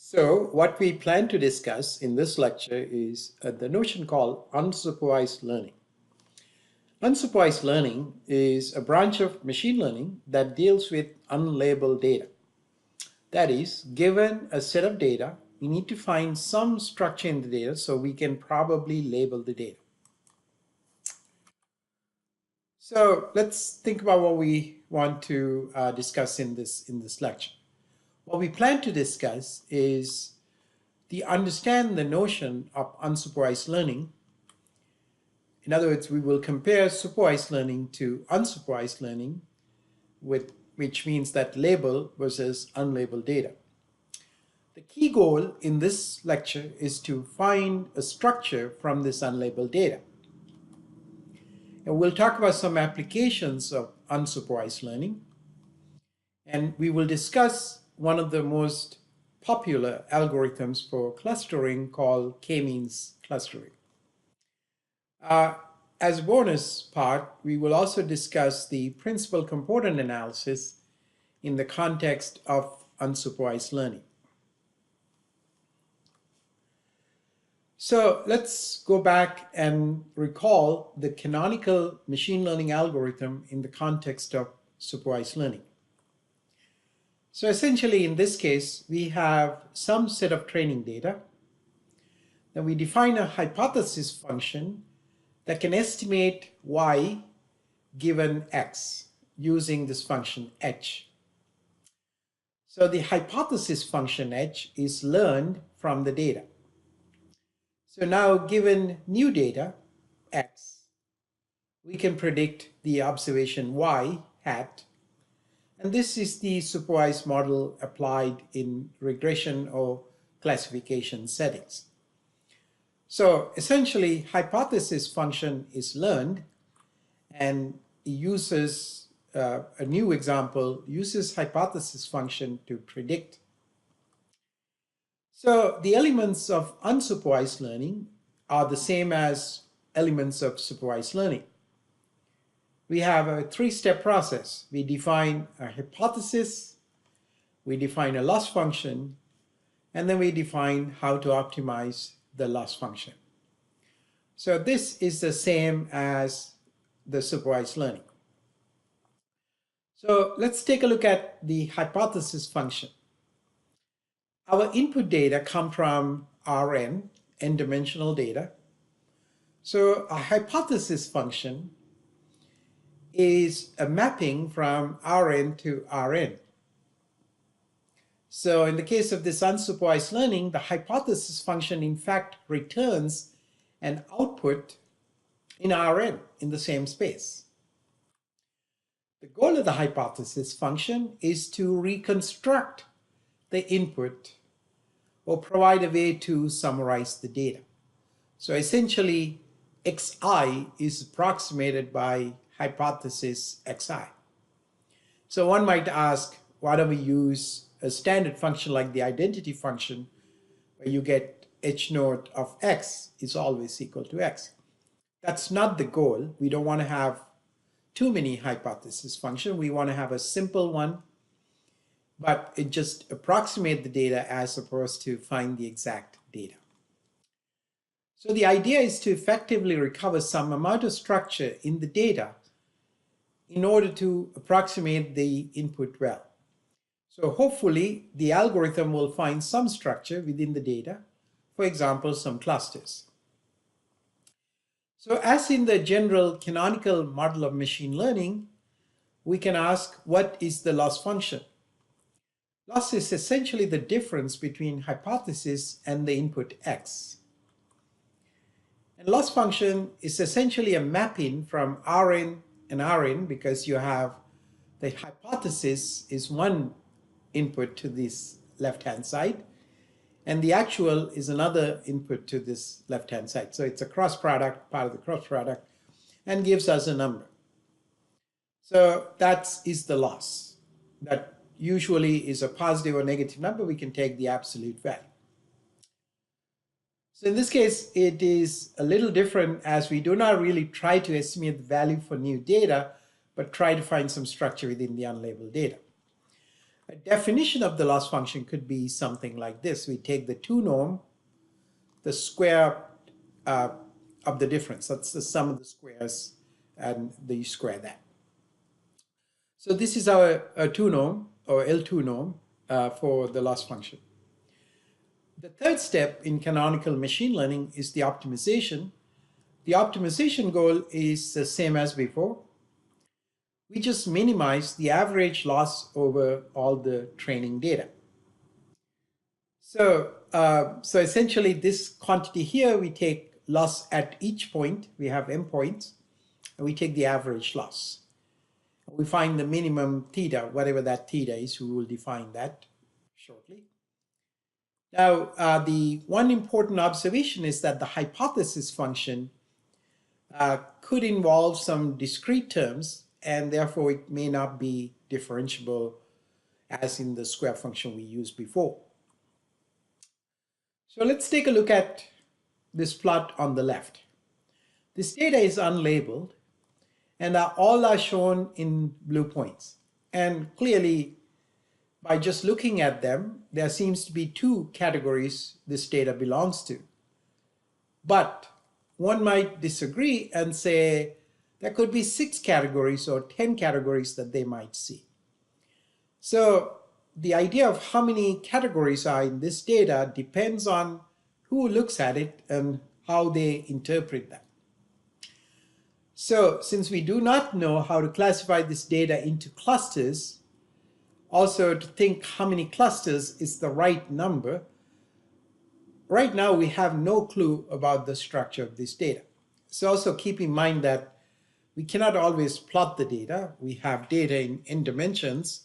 So what we plan to discuss in this lecture is the notion called unsupervised learning. Unsupervised learning is a branch of machine learning that deals with unlabeled data. That is, given a set of data, we need to find some structure in the data so we can probably label the data. So let's think about what we want to discuss in this lecture. What we plan to discuss is understand the notion of unsupervised learning. In other words, we will compare supervised learning to unsupervised learning, which means that label versus unlabeled data. The key goal in this lecture is to find a structure from this unlabeled data. And we'll talk about some applications of unsupervised learning. And we will discuss one of the most popular algorithms for clustering called k-means clustering. As a bonus part, we will also discuss the principal component analysis in the context of unsupervised learning. So let's go back and recall the canonical machine learning algorithm in the context of supervised learning. So essentially, in this case, we have some set of training data. Then we define a hypothesis function that can estimate y given x using this function h. So the hypothesis function h is learned from the data. So now, given new data, x, we can predict the observation y hat. And this is the supervised model applied in regression or classification settings. So essentially, hypothesis function is learned and uses a new example, uses hypothesis function to predict. So the elements of unsupervised learning are the same as elements of supervised learning. We have a three-step process. We define a hypothesis, we define a loss function, and then we define how to optimize the loss function. So this is the same as the supervised learning. So let's take a look at the hypothesis function. Our input data come from Rn, n-dimensional data. So a hypothesis function is a mapping from Rn to Rn. So in the case of this unsupervised learning, the hypothesis function in fact returns an output in Rn in the same space. The goal of the hypothesis function is to reconstruct the input or provide a way to summarize the data. So essentially, xi is approximated by hypothesis xi. So one might ask, why don't we use a standard function like the identity function, where you get h naught of x is always equal to x? That's not the goal. We don't want to have too many hypothesis functions. We want to have a simple one, but it just approximates the data as opposed to find the exact data. So the idea is to effectively recover some amount of structure in the data in order to approximate the input well. So hopefully the algorithm will find some structure within the data, for example, some clusters. So as in the general canonical model of machine learning, we can ask, what is the loss function? Loss is essentially the difference between hypothesis and the input x. And loss function is essentially a mapping from Rn and Rn, because you have the hypothesis is one input to this left-hand side, and the actual is another input to this left-hand side. So it's a cross product, part of the cross product, and gives us a number. So that is the loss. That usually is a positive or negative number. We can take the absolute value. So in this case, it is a little different, as we do not really try to estimate the value for new data, but try to find some structure within the unlabeled data. A definition of the loss function could be something like this. We take the 2 norm, the square uh, of the difference. That's the sum of the squares, and you square that. So this is our 2 norm, or L2 norm, for the loss function. The third step in canonical machine learning is the optimization. The optimization goal is the same as before. We just minimize the average loss over all the training data. So essentially this quantity here, we take loss at each point. We have m points, and we take the average loss. We find the minimum theta, whatever that theta is. We will define that shortly. Now, the one important observation is that the hypothesis function could involve some discrete terms, and therefore it may not be differentiable as in the square function we used before. So let's take a look at this plot on the left. This data is unlabeled, and all are shown in blue points. And clearly, by just looking at them, there seems to be 2 categories this data belongs to. But one might disagree and say there could be 6 categories or 10 categories that they might see. So the idea of how many categories are in this data depends on who looks at it and how they interpret that. So since we do not know how to classify this data into clusters, also to think how many clusters is the right number, right now we have no clue about the structure of this data. So also keep in mind that we cannot always plot the data. We have data in n dimensions,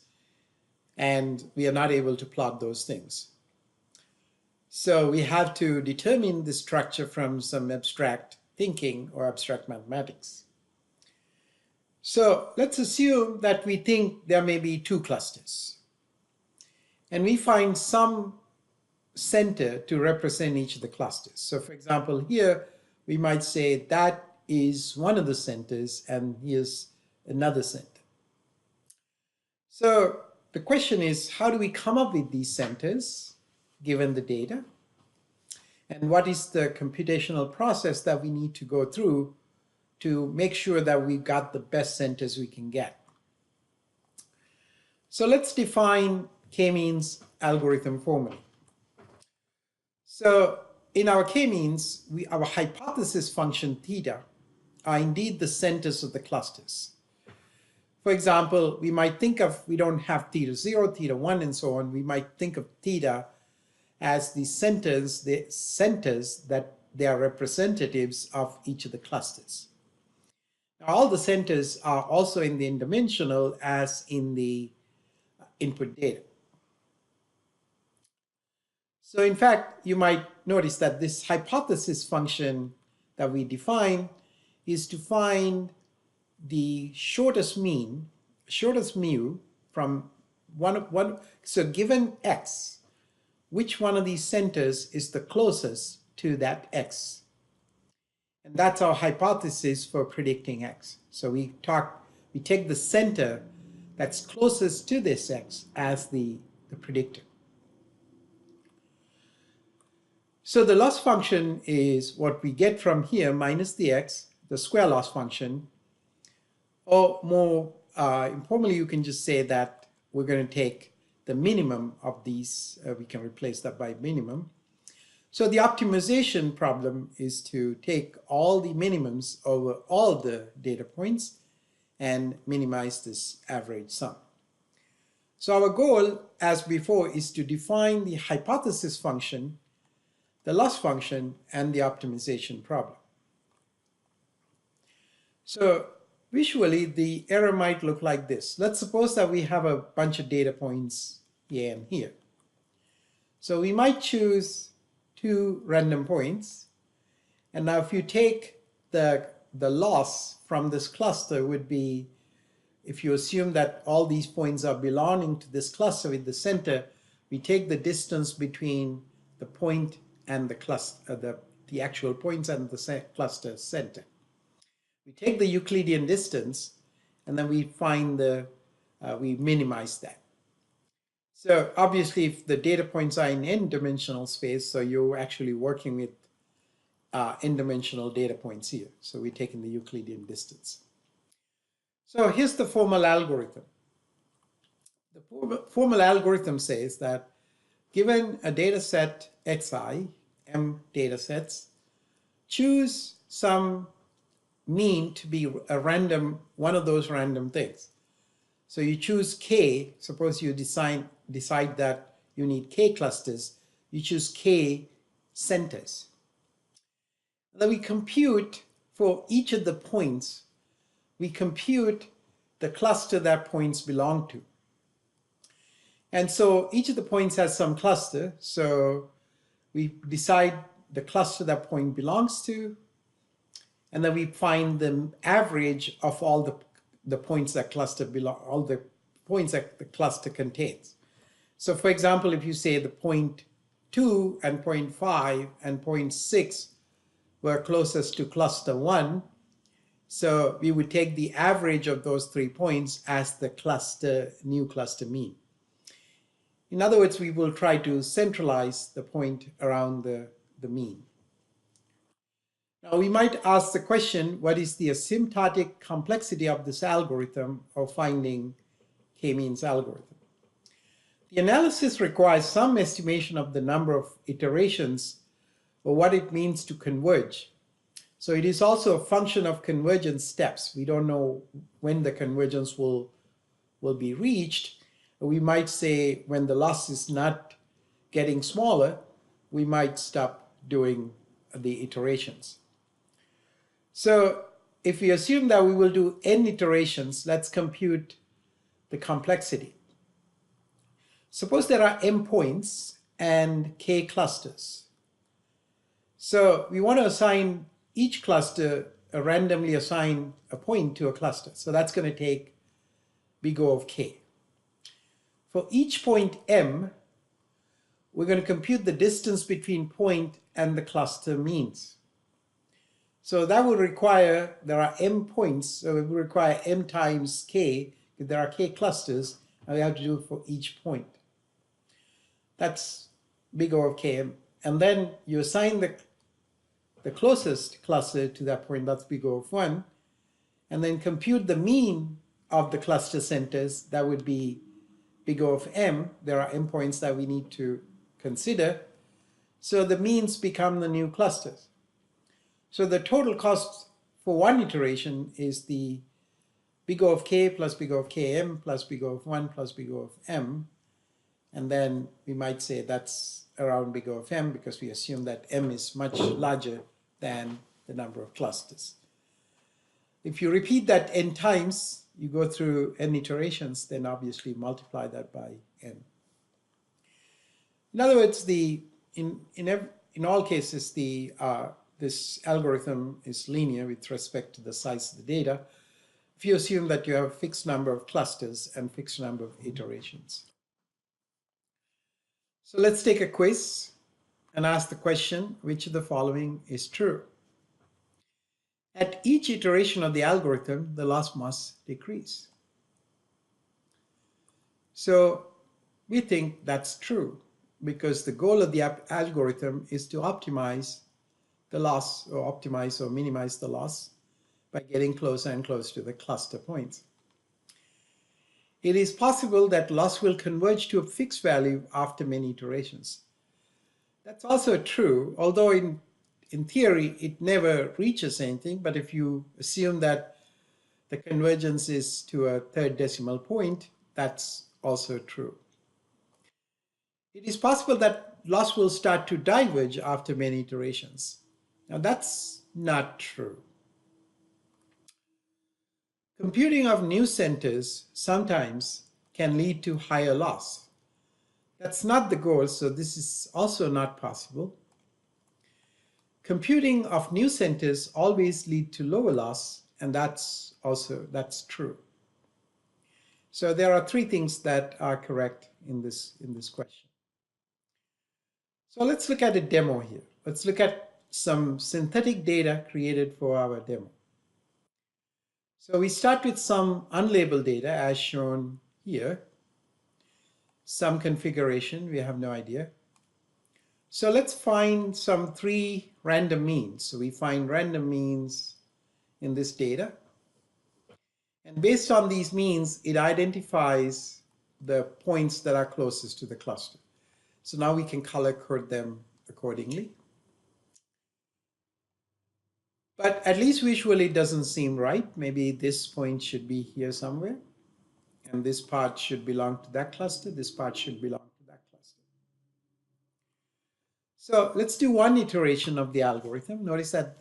and we are not able to plot those things. So we have to determine the structure from some abstract thinking or abstract mathematics. So let's assume that we think there may be 2 clusters, and we find some center to represent each of the clusters. So for example, here we might say that is one of the centers, and here's another center. So the question is, how do we come up with these centers given the data? And what is the computational process that we need to go through to make sure that we've got the best centers we can get? So let's define k-means algorithm formally. So in our k-means, our hypothesis function theta are indeed the centers of the clusters. For example, we might think of, we don't have theta 0, theta 1, and so on. We might think of theta as the centers that they are representatives of each of the clusters. Now, all the centers are also in the n-dimensional as in the input data. So in fact, you might notice that this hypothesis function that we define is to find the shortest mu from one. So given x, which one of these centers is the closest to that x? And that's our hypothesis for predicting x. So we take the center that's closest to this x as the predictor. So the loss function is what we get from here minus the x, the square loss function. Or more informally, you can just say that we're going to take the minimum of these. We can replace that by minimum. So the optimization problem is to take all the minimums over all the data points and minimize this average sum. So our goal, as before, is to define the hypothesis function, the loss function, and the optimization problem. So visually, the error might look like this. Let's suppose that we have a bunch of data points here and here. So we might choose 2 random points. And now if you take the loss from this cluster would be, if you assume that all these points are belonging to this cluster with the center, we take the distance between the point and the cluster, the actual points and the cluster center. We take the Euclidean distance, and then we find we minimize that. So obviously, if the data points are in n-dimensional space, so you're actually working with n-dimensional data points here. So we're taking the Euclidean distance. So here's the formal algorithm. The formal algorithm says that given a data set xi, m data sets, choose some mean to be a random, one of those random things. So you choose k, suppose you decide that you need k clusters, you choose k centers. And then we compute for each of the points, we compute the cluster that points belong to. And so each of the points has some cluster, so we decide the cluster that point belongs to, and then we find the average of all the points that cluster belong, all the points that the cluster contains. So for example, if you say the point 2 and point 5 and point 6 were closest to cluster 1, so we would take the average of those 3 points as the cluster, new cluster mean. In other words, we will try to centralize the point around the mean. Now we might ask the question, what is the asymptotic complexity of this algorithm of finding k-means algorithm? The analysis requires some estimation of the number of iterations or what it means to converge. So it is also a function of convergence steps. We don't know when the convergence will be reached. We might say when the loss is not getting smaller, we might stop doing the iterations. So if we assume that we will do n iterations, let's compute the complexity. Suppose there are m points and k clusters. So we want to assign each cluster, randomly assign a point to a cluster. So that's going to take big O of k. For each point m, we're going to compute the distance between point and the cluster means. So that would require, there are m points, so it would require m times k, if there are k clusters, and we have to do it for each point. That's big O of km. And then you assign the closest cluster to that point, that's big O of 1, and then compute the mean of the cluster centers, that would be big O of m. There are m points that we need to consider. So the means become the new clusters. So the total cost for one iteration is the big O of k plus big O of km plus big O of 1 plus big O of m. And then we might say that's around big O of m because we assume that m is much larger than the number of clusters. If you repeat that n times, you go through n iterations, then obviously multiply that by n. In other words, in all cases, this algorithm is linear with respect to the size of the data, if you assume that you have a fixed number of clusters and fixed number of iterations. So let's take a quiz and ask the question, which of the following is true? At each iteration of the algorithm, the loss must decrease. So we think that's true because the goal of the algorithm is to optimize the loss, or optimize or minimize the loss by getting closer and closer to the cluster points. It is possible that loss will converge to a fixed value after many iterations. That's also true, although in theory it never reaches anything, but if you assume that the convergence is to a third decimal point, that's also true. It is possible that loss will start to diverge after many iterations. Now that's not true. Computing of new centers sometimes can lead to higher loss. That's not the goal, so this is also not possible. Computing of new centers always lead to lower loss, and that's true. So there are three things that are correct in this question. So let's look at a demo here. Let's look at some synthetic data created for our demo. So we start with some unlabeled data as shown here. some configuration, we have no idea. So let's find some 3 random means. So we find random means in this data. And based on these means, it identifies the points that are closest to the cluster. So now we can color code them accordingly. But at least visually it doesn't seem right. Maybe this point should be here somewhere. And this part should belong to that cluster. This part should belong to that cluster. So let's do one iteration of the algorithm. Notice that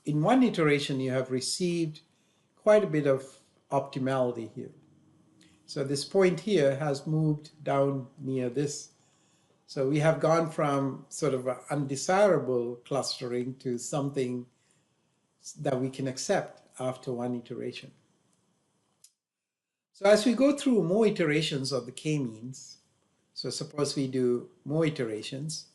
in one iteration, you have received quite a bit of optimality here. So this point here has moved down near this. So we have gone from sort of an undesirable clustering to something that we can accept after one iteration. So as we go through more iterations of the k-means, so suppose we do more iterations,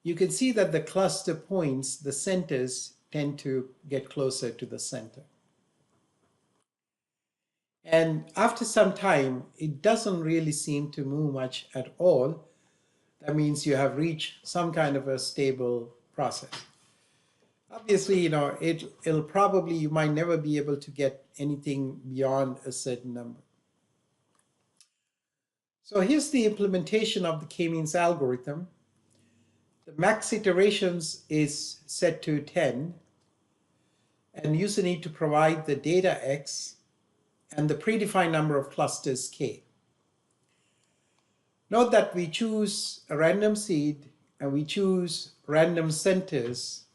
you can see that the cluster points, the centers, tend to get closer to the center. And after some time, it doesn't really seem to move much at all. That means you have reached some kind of a stable process. Obviously, it'll probably, you might never be able to get anything beyond a certain number. So here's the implementation of the k-means algorithm. The max iterations is set to 10, and user need to provide the data x and the predefined number of clusters k. Note that we choose a random seed and we choose random centers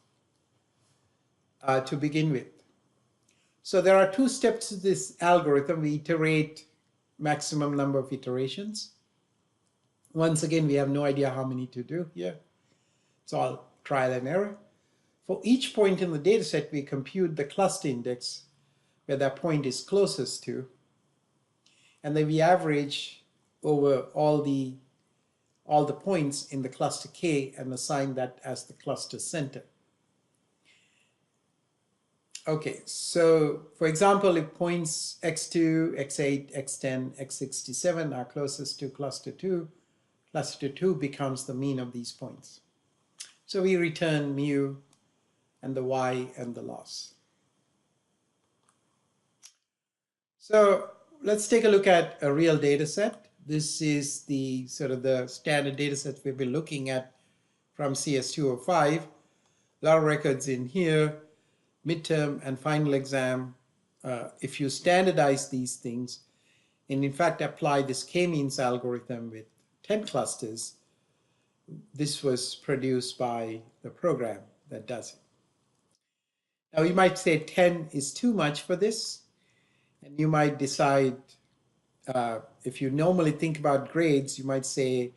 to begin with. So there are 2 steps to this algorithm. We iterate maximum number of iterations. Once again, we have no idea how many to do here. It's all trial and error. For each point in the data set, we compute the cluster index where that point is closest to, and then we average over all the points in the cluster K and assign that as the cluster center. Okay, so for example, if points x2, x8, x10, x67 are closest to cluster 2 becomes the mean of these points. So we return mu and the y and the loss. So let's take a look at a real data set. This is the sort of the standard data set we've been looking at from CS205. A lot of records in here, midterm and final exam. If you standardize these things and in fact apply this k-means algorithm with 10 clusters, this was produced by the program that does it. Now you might say 10 is too much for this, and you might decide, if you normally think about grades, you might say,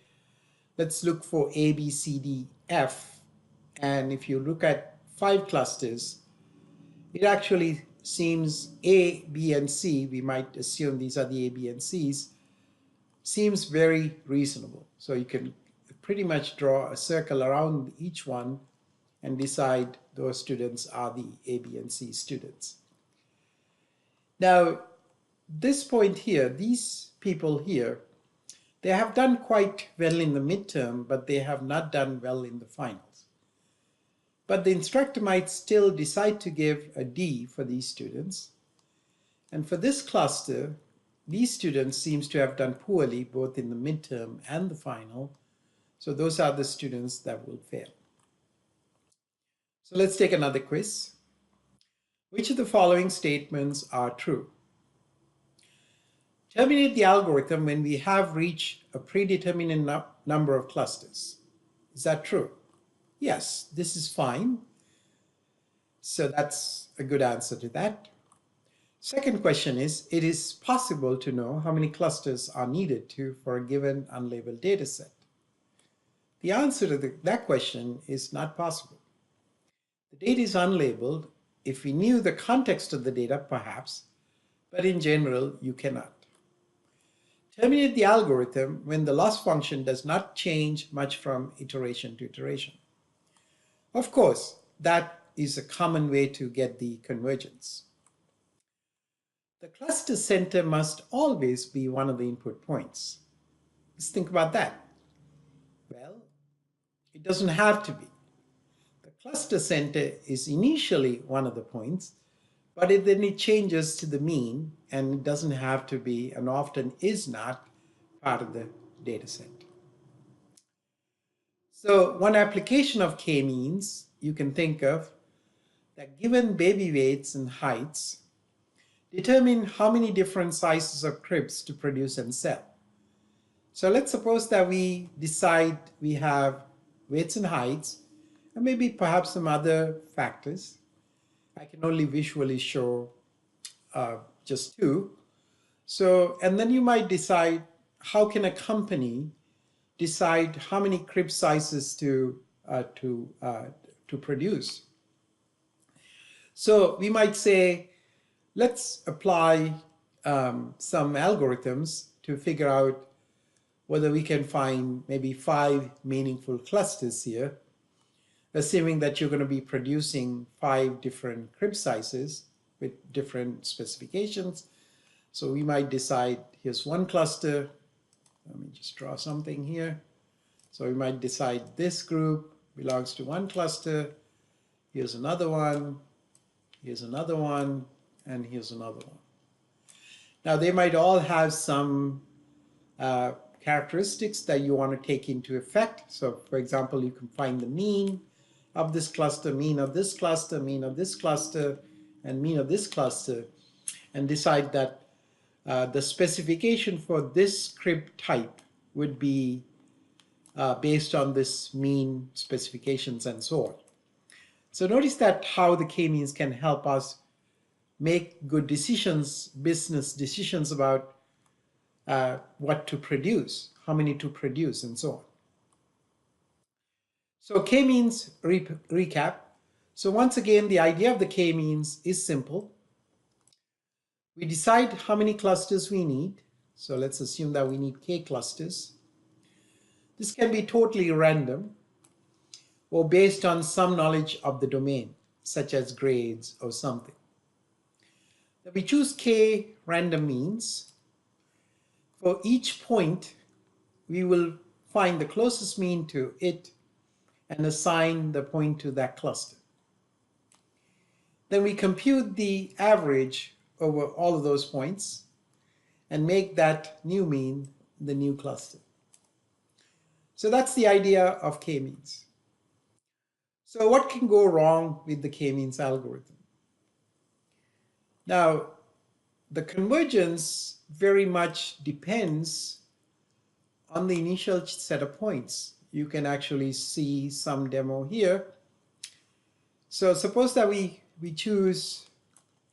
let's look for A, B, C, D, F. And if you look at 5 clusters, it actually seems A, B, and C, we might assume these are the A, B, and C's, seems very reasonable. So you can pretty much draw a circle around each one and decide those students are the A, B, and C students. Now, this point here, these people here, they have done quite well in the midterm, but they have not done well in the finals. But the instructor might still decide to give a D for these students. And for this cluster, these students seems to have done poorly both in the midterm and the final. So those are the students that will fail. So let's take another quiz. Which of the following statements are true? Terminate the algorithm when we have reached a predetermined number of clusters. Is that true? Yes, this is fine. So that's a good answer to that. Second question is, it is possible to know how many clusters are needed for a given unlabeled data set. The answer to that question is not possible. The data is unlabeled. If we knew the context of the data, perhaps, but in general, you cannot. Terminate the algorithm when the loss function does not change much from iteration to iteration. Of course, that is a common way to get the convergence. The cluster center must always be one of the input points. Let's think about that. Well, it doesn't have to be. The cluster center is initially one of the points, but then it changes to the mean, and it doesn't have to be, and often is not, part of the data set. So one application of k-means you can think of, that given baby weights and heights, determine how many different sizes of cribs to produce and sell. So let's suppose that we decide we have weights and heights, and maybe perhaps some other factors. I can only visually show just two. So, and then you might decide, how can a company decide how many crib sizes to produce? So we might say, let's apply some algorithms to figure out whether we can find maybe 5 meaningful clusters here, assuming that you're going to be producing 5 different crib sizes with different specifications. So we might decide, here's one cluster. Let me just draw something here. So we might decide this group belongs to one cluster. Here's another one. Here's another one. And here's another one. Now they might all have some characteristics that you want to take into effect. So for example, you can find the mean of this cluster, mean of this cluster, mean of this cluster, and mean of this cluster, and decide that the specification for this crib type would be based on this mean specifications and so on. So notice that how the k-means can help us make good decisions, business decisions about what to produce, how many to produce, and so on. So k-means recap. So once again, the idea of the k-means is simple. We decide how many clusters we need. So let's assume that we need k clusters. This can be totally random or based on some knowledge of the domain, such as grades or something. Then we choose k random means. For each point, we will find the closest mean to it and assign the point to that cluster. Then we compute the average over all of those points and make that new mean the new cluster. So that's the idea of k-means. So what can go wrong with the k-means algorithm? Now, the convergence very much depends on the initial set of points. You can actually see some demo here. So suppose that we choose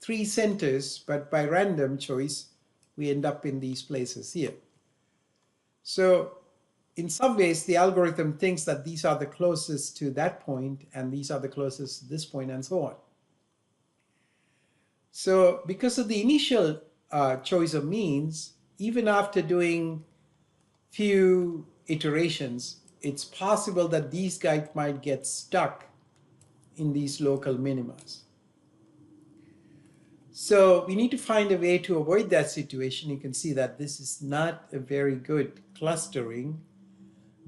3 centers, but by random choice, we end up in these places here. So in some ways, the algorithm thinks that these are the closest to that point, and these are the closest to this point, and so on. So because of the initial choice of means, even after doing few iterations, it's possible that these guys might get stuck in these local minimas. So we need to find a way to avoid that situation. You can see that this is not a very good clustering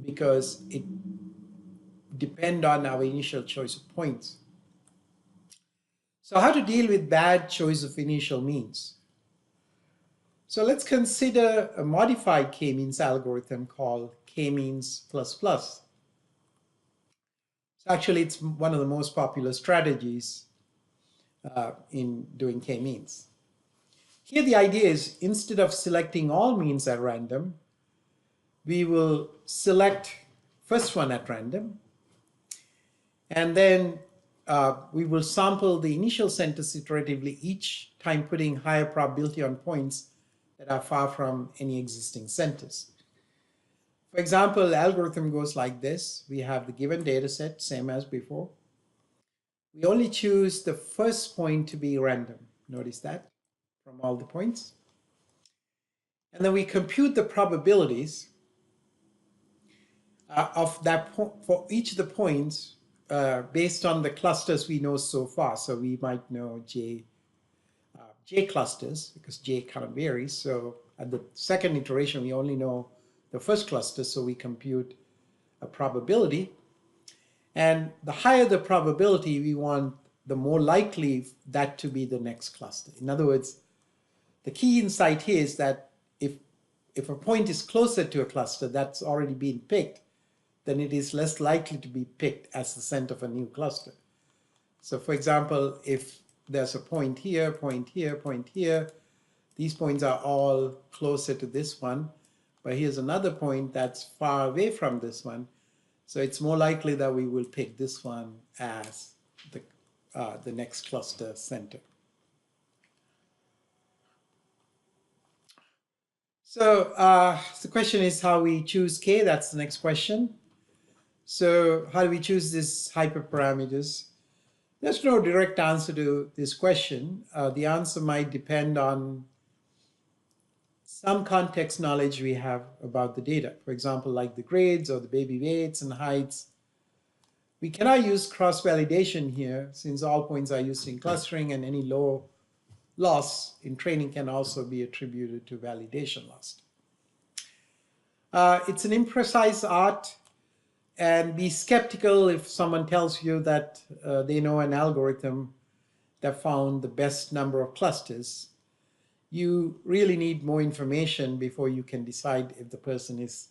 because it depends on our initial choice of points. So how to deal with bad choice of initial means? So let's consider a modified k-means algorithm called k-means plus. So actually, it's one of the most popular strategies in doing k-means. Here the idea is, instead of selecting all means at random, we will select first one at random, and then we will sample the initial centers iteratively, each time putting higher probability on points that are far from any existing centers. For example, the algorithm goes like this. We have the given data set, same as before. We only choose the first point to be random. Notice that from all the points. And then we compute the probabilities of that for each of the points based on the clusters we know so far. So we might know J clusters because J kind of varies. So at the second iteration, we only know the first cluster, so we compute a probability. And the higher the probability, we want the more likely that to be the next cluster. In other words, the key insight here is that if a point is closer to a cluster that's already been picked, then it is less likely to be picked as the center of a new cluster. So for example, if there's a point here, point here, point here, these points are all closer to this one, but here's another point that's far away from this one. So it's more likely that we will pick this one as the next cluster center. So the question is how we choose K. That's the next question. So how do we choose these hyperparameters? There's no direct answer to this question. The answer might depend on some context knowledge we have about the data. For example, like the grades or the baby weights and heights. We cannot use cross-validation here since all points are used in clustering, and any low loss in training can also be attributed to validation loss. It's an imprecise art, and be skeptical if someone tells you that they know an algorithm that found the best number of clusters. You really need more information before you can decide if the person is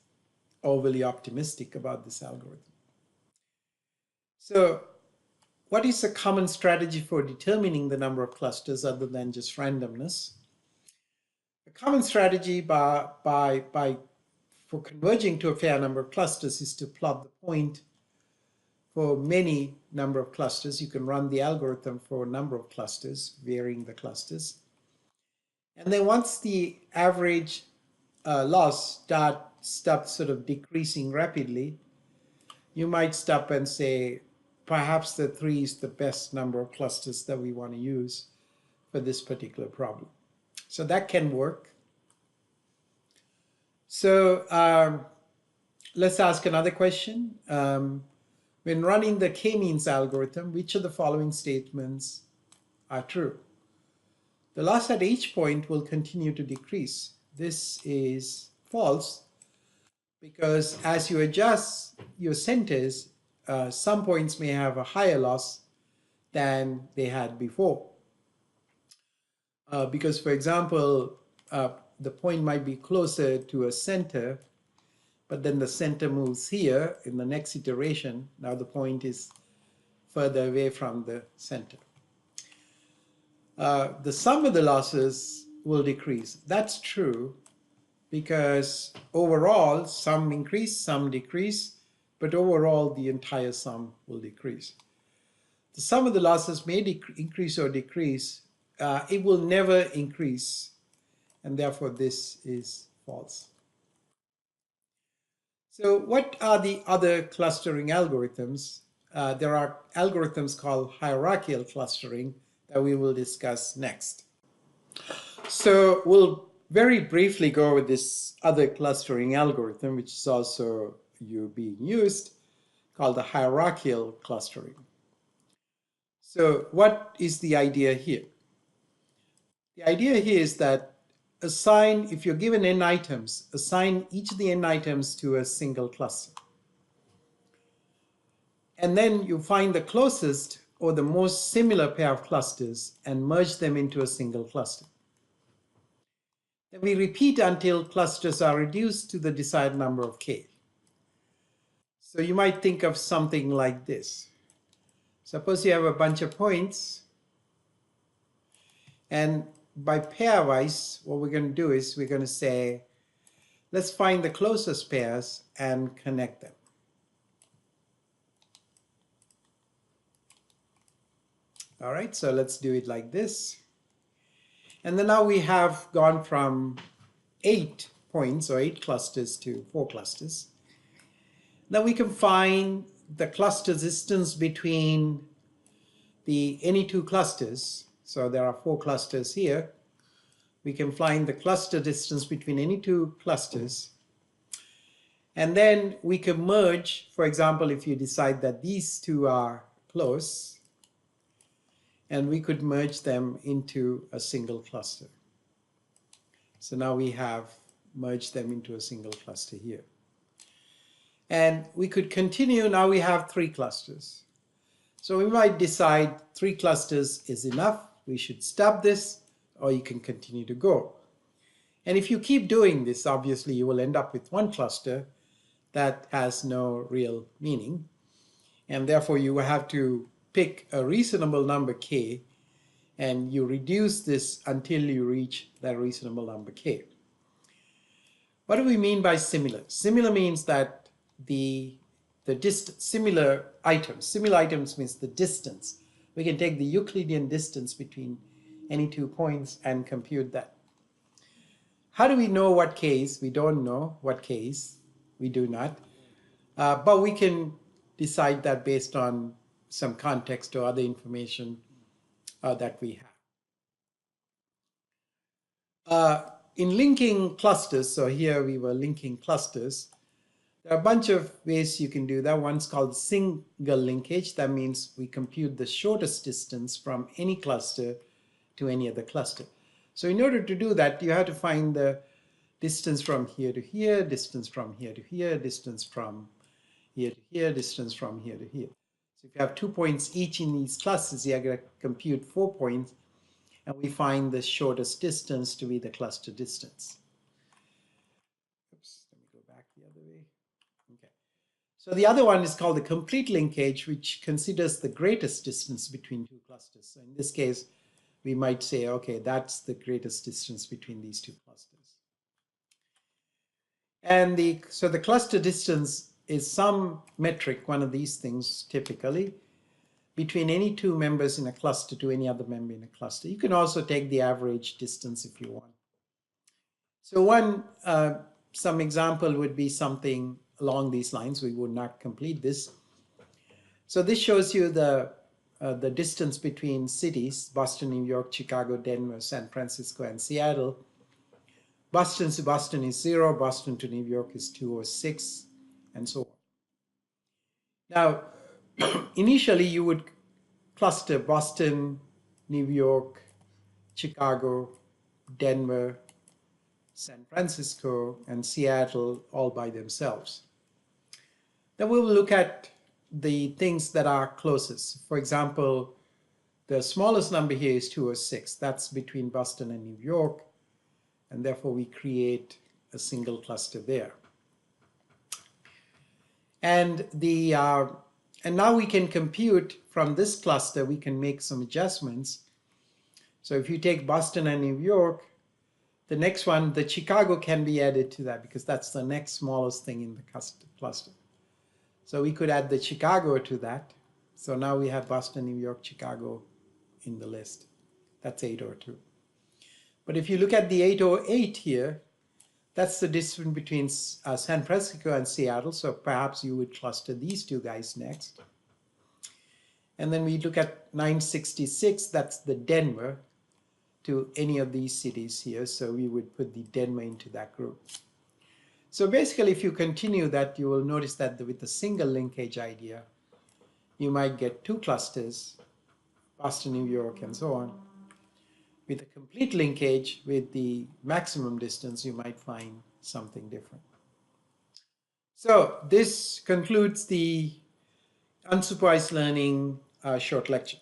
overly optimistic about this algorithm. So what is a common strategy for determining the number of clusters other than just randomness? A common strategy for converging to a fair number of clusters is to plot the point for many number of clusters. You can run the algorithm for a number of clusters, varying the clusters. And then once the average loss stops sort of decreasing rapidly, you might stop and say, perhaps the 3 is the best number of clusters that we want to use for this particular problem. So that can work. So let's ask another question. When running the k-means algorithm, which of the following statements are true? The loss at each point will continue to decrease. This is false, because as you adjust your centers, some points may have a higher loss than they had before. Because, for example, the point might be closer to a center, but then the center moves here in the next iteration. Now the point is further away from the center. The sum of the losses will decrease. That's true, because overall some increase, some decrease, but overall the entire sum will decrease. The sum of the losses may increase or decrease. It will never increase, and therefore this is false. So what are the other clustering algorithms? There are algorithms called hierarchical clustering that we will discuss next. So we'll very briefly go over this other clustering algorithm, which is also being used, called the hierarchical clustering. So what is the idea here? The idea here is that if you're given n items, assign each of the n items to a single cluster. And then you find the closest or the most similar pair of clusters and merge them into a single cluster. Then we repeat until clusters are reduced to the desired number of k. So you might think of something like this. Suppose you have a bunch of points, and by pairwise, what we're going to do is we're going to say, let's find the closest pairs and connect them. All right, so let's do it like this. And then now we have gone from 8 points or 8 clusters to 4 clusters. Now we can find the cluster distance between any two clusters. So there are 4 clusters here. We can find the cluster distance between any two clusters. And then we can merge, for example, if you decide that these two are close, and we could merge them into a single cluster. So now we have merge them into a single cluster here. And we could continue. Now we have 3 clusters. So we might decide 3 clusters is enough. We should stop this, or you can continue to go. And if you keep doing this, obviously you will end up with 1 cluster that has no real meaning. And therefore you will have to pick a reasonable number k, and you reduce this until you reach that reasonable number k. What do we mean by similar? Similar means that the distance, similar items means the distance. We can take the Euclidean distance between any 2 points and compute that. How do we know what k is? We don't know what k is. We do not. But we can decide that based on some context or other information that we have. In linking clusters, so here we were linking clusters, there are a bunch of ways you can do that. One's called single linkage. That means we compute the shortest distance from any cluster to any other cluster. So in order to do that, you have to find the distance from here to here, distance from here to here, distance from here to here, distance from here to here. So if you have 2 points each in these clusters, you're going to compute 4 points, and we find the shortest distance to be the cluster distance. Oops, let me go back the other way. Okay. So the other one is called the complete linkage, which considers the greatest distance between 2 clusters. So in this case, we might say, okay, that's the greatest distance between these 2 clusters. And so the cluster distance is some metric, one of these things typically, between any 2 members in a cluster to any other member in a cluster. You can also take the average distance if you want. So some example would be something along these lines. We would not complete this. So this shows you the distance between cities: Boston, New York, Chicago, Denver, San Francisco, and Seattle. Boston to Boston is 0, Boston to New York is 206, and so on. Now, initially you would cluster Boston, New York, Chicago, Denver, San Francisco, and Seattle all by themselves. Then we will look at the things that are closest. For example, the smallest number here is 206. That's between Boston and New York, and therefore we create a single cluster there. And now we can compute from this cluster, we can make some adjustments. So if you take Boston and New York, the next one, the Chicago, can be added to that because that's the next smallest thing in the cluster. So we could add the Chicago to that. So now we have Boston, New York, Chicago in the list. That's 802. But if you look at the 808 here, that's the distance between San Francisco and Seattle. So perhaps you would cluster these 2 guys next. And then we look at 966, that's the Denver to any of these cities here. So we would put the Denver into that group. So basically, if you continue that, you will notice that with the single linkage idea, you might get 2 clusters, Boston, New York, and so on. With a complete linkage, with the maximum distance, you might find something different. So this concludes the unsupervised learning short lecture.